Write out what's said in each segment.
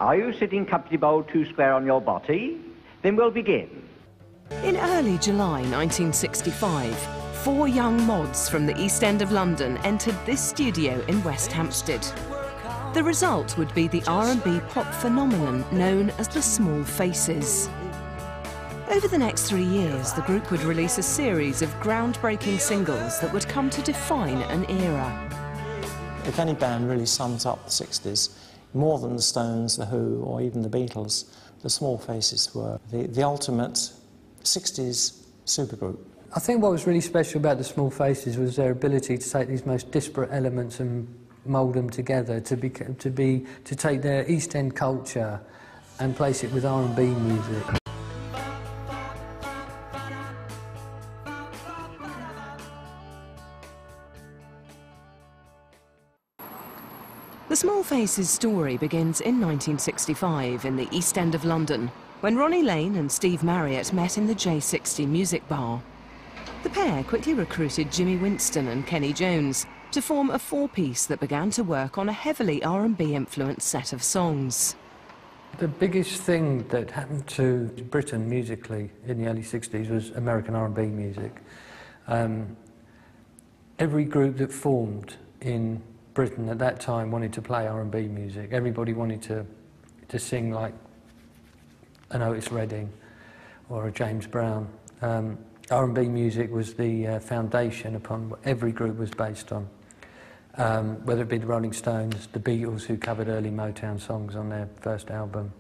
Are you sitting comfortable 2 square on your body? Then we'll begin. In early July 1965, 4 young mods from the East End of London entered this studio in West Hampstead. The result would be the R&B pop phenomenon known as the Small Faces. Over the next 3 years, the group would release a series of groundbreaking singles that would come to define an era. If any band really sums up the 60s, more than the Stones, the Who, or even the Beatles, the Small Faces were the ultimate 60s supergroup. I think what was really special about the Small Faces was their ability to take these most disparate elements and mould them together, to take their East End culture and place it with R&B music. The Small Faces' story begins in 1965 in the East End of London, when Ronnie Lane and Steve Marriott met in the J60 music bar. The pair quickly recruited Jimmy Winston and Kenny Jones to form a 4-piece that began to work on a heavily R&B influenced set of songs. The biggest thing that happened to Britain musically in the early 60s was American R&B music. Every group that formed in Britain at that time wanted to play R&B music. Everybody wanted to sing like an Otis Redding or a James Brown. R&B music was the foundation upon what every group was based on, whether it be the Rolling Stones, the Beatles, who covered early Motown songs on their first album.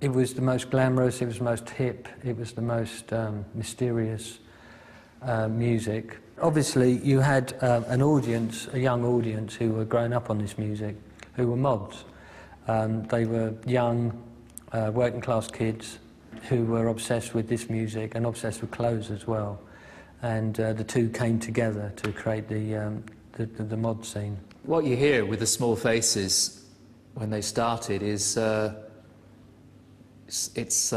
It was the most glamorous, it was the most hip, it was the most mysterious music. Obviously, you had an audience, a young audience, who were growing up on this music, who were mods. They were young, working-class kids who were obsessed with this music and obsessed with clothes as well. And the two came together to create the mod scene. What you hear with the Small Faces when they started is it's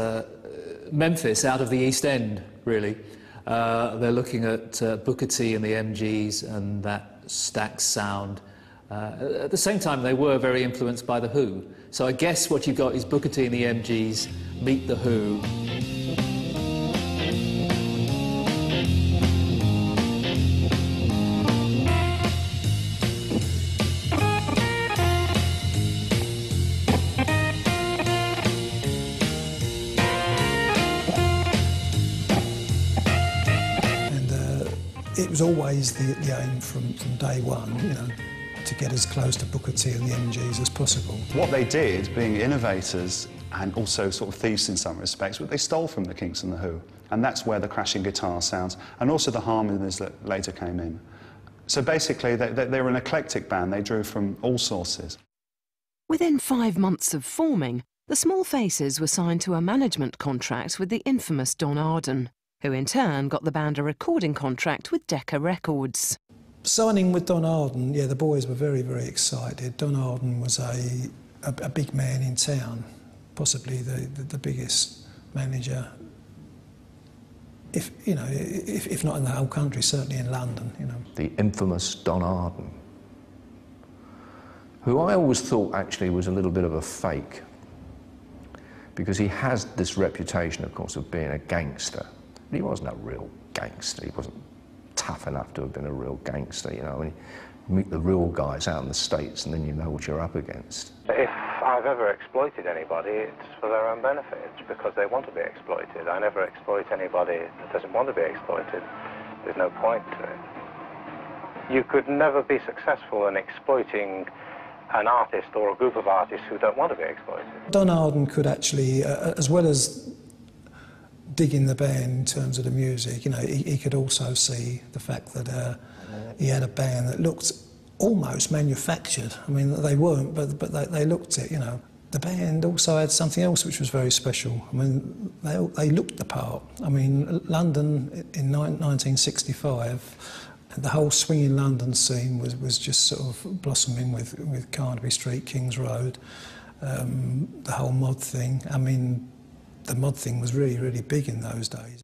Memphis out of the East End, really. They're looking at Booker T and the MGs and that Stax sound. At the same time, they were very influenced by The Who. So I guess what you've got is Booker T and the MGs meet The Who. It was always the aim from day one, you know, to get as close to Booker T and the MGs as possible. What they did, being innovators and also sort of thieves in some respects, what they stole from the Kinks and the Who. And that's where the crashing guitar sounds, and also the harmonies that later came in. So basically, they were an eclectic band. They drew from all sources. Within 5 months of forming, the Small Faces were signed to a management contract with the infamous Don Arden, who in turn got the band a recording contract with Decca Records. Signing with Don Arden, yeah, the boys were very, very excited. Don Arden was a big man in town, possibly the biggest manager, if not in the whole country, certainly in London, you know. The infamous Don Arden, who I always thought actually was a little bit of a fake, because he has this reputation, of course, of being a gangster. He wasn't a real gangster. He wasn't tough enough to have been a real gangster, you know. I mean, you meet the real guys out in the States and then you know what you're up against. If I've ever exploited anybody, it's for their own benefit. It's because they want to be exploited. I never exploit anybody that doesn't want to be exploited. There's no point to it. You could never be successful in exploiting an artist or a group of artists who don't want to be exploited. Don Arden could actually, as well as digging the band in terms of the music, you know, he could also see the fact that he had a band that looked almost manufactured. I mean, they weren't, but they looked it, you know. The band also had something else which was very special. I mean, they looked the part. I mean, London in 1965, the whole swinging London scene was just sort of blossoming with Carnaby Street, King's Road, the whole mod thing. I mean, the mod thing was really, really big in those days.